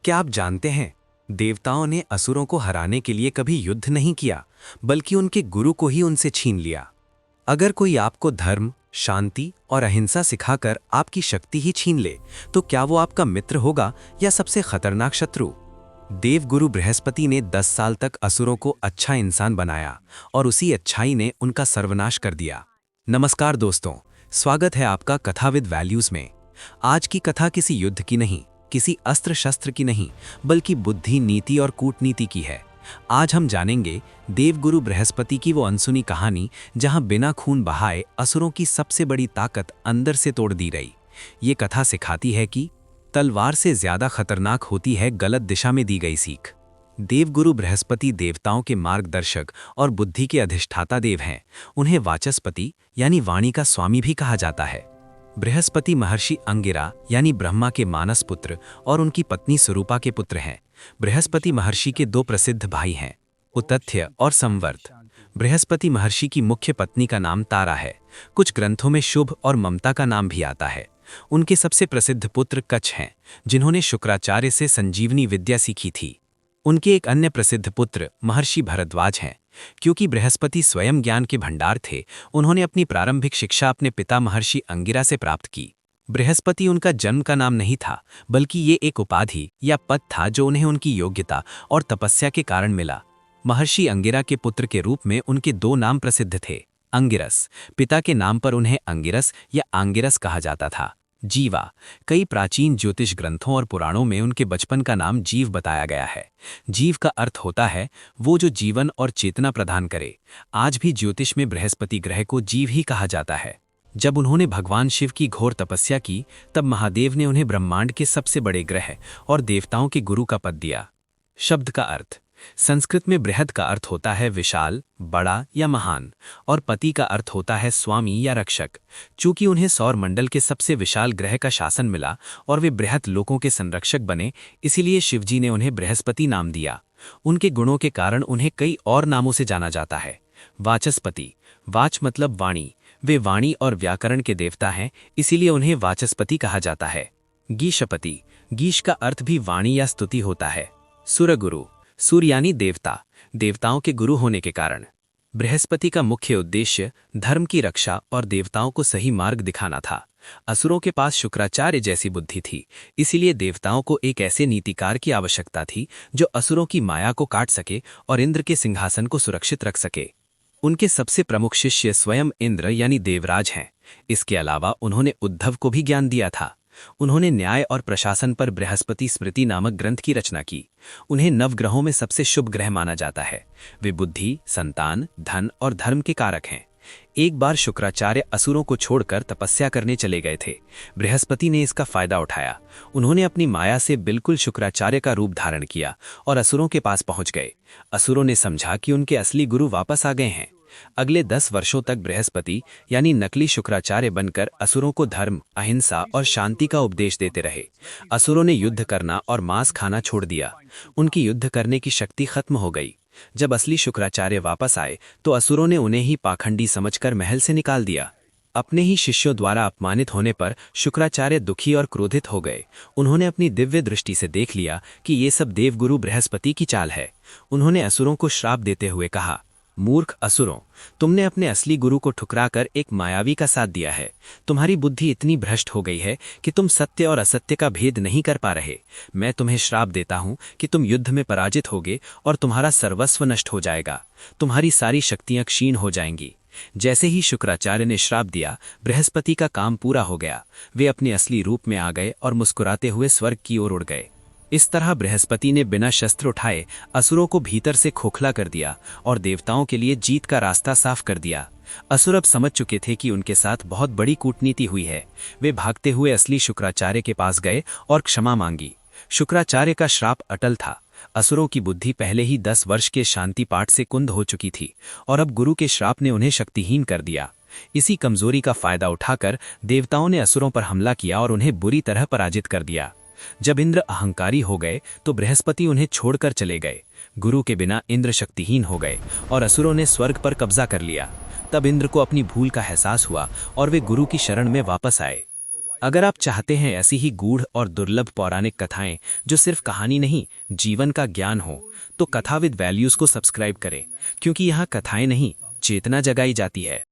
क्या आप जानते हैं, देवताओं ने असुरों को हराने के लिए कभी युद्ध नहीं किया, बल्कि उनके गुरु को ही उनसे छीन लिया। अगर कोई आपको धर्म, शांति और अहिंसा सिखाकर आपकी शक्ति ही छीन ले, तो क्या वो आपका मित्र होगा या सबसे खतरनाक शत्रु? देवगुरु बृहस्पति ने 10 साल तक असुरों को अच्छा इंसान बनाया और उसी अच्छाई ने उनका सर्वनाश कर दिया। नमस्कार दोस्तों, स्वागत है आपका कथाविद वैल्यूज में। आज की कथा किसी युद्ध की नहीं, किसी अस्त्र शस्त्र की नहीं, बल्कि बुद्धि, नीति और कूटनीति की है। आज हम जानेंगे देवगुरु बृहस्पति की वो अनसुनी कहानी, जहां बिना खून बहाए असुरों की सबसे बड़ी ताकत अंदर से तोड़ दी गई। ये कथा सिखाती है कि तलवार से ज्यादा खतरनाक होती है गलत दिशा में दी गई सीख। देवगुरु बृहस्पति देवताओं के मार्गदर्शक और बुद्धि के अधिष्ठाता देव हैं। उन्हें वाचस्पति यानी वाणी का स्वामी भी कहा जाता है। बृहस्पति महर्षि अंगिरा यानी ब्रह्मा के मानस पुत्र और उनकी पत्नी स्वरूपा के पुत्र हैं। बृहस्पति महर्षि के 2 प्रसिद्ध भाई हैं, उतथ्य और संवर्त। बृहस्पति महर्षि की मुख्य पत्नी का नाम तारा है। कुछ ग्रंथों में शुभ और ममता का नाम भी आता है। उनके सबसे प्रसिद्ध पुत्र कच्छ हैं, जिन्होंने शुक्राचार्य से संजीवनी विद्या सीखी थी। उनके एक अन्य प्रसिद्ध पुत्र महर्षि भरद्वाज हैं। क्योंकि बृहस्पति स्वयं ज्ञान के भंडार थे, उन्होंने अपनी प्रारंभिक शिक्षा अपने पिता महर्षि अंगिरा से प्राप्त की। बृहस्पति उनका जन्म का नाम नहीं था, बल्कि ये एक उपाधि या पद था जो उन्हें उनकी योग्यता और तपस्या के कारण मिला। महर्षि अंगिरा के पुत्र के रूप में उनके 2 नाम प्रसिद्ध थे। अंगिरस, पिता के नाम पर उन्हें अंगिरस या आंगिरस कहा जाता था। जीवा, कई प्राचीन ज्योतिष ग्रंथों और पुराणों में उनके बचपन का नाम जीव बताया गया है। जीव का अर्थ होता है वो जो जीवन और चेतना प्रदान करे। आज भी ज्योतिष में बृहस्पति ग्रह को जीव ही कहा जाता है। जब उन्होंने भगवान शिव की घोर तपस्या की, तब महादेव ने उन्हें ब्रह्मांड के सबसे बड़े ग्रह और देवताओं के गुरु का पद दिया। शब्द का अर्थ, संस्कृत में बृहद का अर्थ होता है विशाल, बड़ा या महान, और पति का अर्थ होता है स्वामी या रक्षक। चूंकि उन्हें सौर मंडल के सबसे विशाल ग्रह का शासन मिला और वे बृहद लोकों के संरक्षक बने, इसीलिए शिवजी ने उन्हें बृहस्पति नाम दिया। उनके गुणों के कारण उन्हें कई और नामों से जाना जाता है। वाचस्पति, वाच मतलब वाणी, वे वाणी और व्याकरण के देवता हैं, इसीलिए उन्हें वाचस्पति कहा जाता है। गीशपति, गीश का अर्थ भी वाणी या स्तुति होता है। सुरगुरु, सूर्य यानी देवता, देवताओं के गुरु होने के कारण। बृहस्पति का मुख्य उद्देश्य धर्म की रक्षा और देवताओं को सही मार्ग दिखाना था। असुरों के पास शुक्राचार्य जैसी बुद्धि थी, इसीलिए देवताओं को एक ऐसे नीतिकार की आवश्यकता थी जो असुरों की माया को काट सके और इंद्र के सिंहासन को सुरक्षित रख सके। उनके सबसे प्रमुख शिष्य स्वयं इंद्र यानी देवराज हैं। इसके अलावा उन्होंने उद्धव को भी ज्ञान दिया था। उन्होंने न्याय और प्रशासन पर बृहस्पति स्मृति नामक ग्रंथ की रचना की। उन्हें नवग्रहों में सबसे शुभ ग्रह माना जाता है। वे बुद्धि, संतान, धन और धर्म के कारक हैं। एक बार शुक्राचार्य असुरों को छोड़कर तपस्या करने चले गए थे। बृहस्पति ने इसका फायदा उठाया। उन्होंने अपनी माया से बिल्कुल शुक्राचार्य का रूप धारण किया और असुरों के पास पहुंच गए। असुरों ने समझा कि उनके असली गुरु वापस आ गए हैं। अगले 10 वर्षों तक बृहस्पति यानी नकली शुक्राचार्य बनकर असुरों को धर्म, अहिंसा और शांति का उपदेश देते रहे। असुरों ने युद्ध करना और मांस खाना छोड़ दिया। उनकी युद्ध करने की शक्ति खत्म हो गई। जब असली शुक्राचार्य वापस आए तो असुरों ने उन्हें ही पाखंडी समझकर महल से निकाल दिया। अपने ही शिष्यों द्वारा अपमानित होने पर शुक्राचार्य दुखी और क्रोधित हो गए। उन्होंने अपनी दिव्य दृष्टि से देख लिया कि ये सब देवगुरु बृहस्पति की चाल है। उन्होंने असुरों को श्राप देते हुए कहा, मूर्ख असुरों, तुमने अपने असली गुरु को ठुकराकर एक मायावी का साथ दिया है। तुम्हारी बुद्धि इतनी भ्रष्ट हो गई है कि तुम सत्य और असत्य का भेद नहीं कर पा रहे। मैं तुम्हें श्राप देता हूं कि तुम युद्ध में पराजित होगे और तुम्हारा सर्वस्व नष्ट हो जाएगा। तुम्हारी सारी शक्तियां क्षीण हो जाएंगी। जैसे ही शुक्राचार्य ने श्राप दिया, बृहस्पति का काम पूरा हो गया। वे अपने असली रूप में आ गए और मुस्कुराते हुए स्वर्ग की ओर उड़ गए। इस तरह बृहस्पति ने बिना शस्त्र उठाए असुरों को भीतर से खोखला कर दिया और देवताओं के लिए जीत का रास्ता साफ कर दिया। असुर अब समझ चुके थे कि उनके साथ बहुत बड़ी कूटनीति हुई है। वे भागते हुए असली शुक्राचार्य के पास गए और क्षमा मांगी। शुक्राचार्य का श्राप अटल था। असुरों की बुद्धि पहले ही 10 वर्ष के शांति पाठ से कुंद हो चुकी थी और अब गुरु के श्राप ने उन्हें शक्तिहीन कर दिया। इसी कमजोरी का फायदा उठाकर देवताओं ने असुरों पर हमला किया और उन्हें बुरी तरह पराजित कर दिया। जब इंद्र अहंकारी हो गए तो बृहस्पति उन्हें छोड़कर चले गए। गुरु के बिना इंद्र शक्तिहीन हो गए और असुरों ने स्वर्ग पर कब्जा कर लिया। तब इंद्र को अपनी भूल का एहसास हुआ और वे गुरु की शरण में वापस आए। अगर आप चाहते हैं ऐसी ही गूढ़ और दुर्लभ पौराणिक कथाएं जो सिर्फ कहानी नहीं, जीवन का ज्ञान हो, तो कथा विद वैल्यूज को सब्सक्राइब करें, क्योंकि यहाँ कथाएं नहीं, चेतना जगाई जाती है।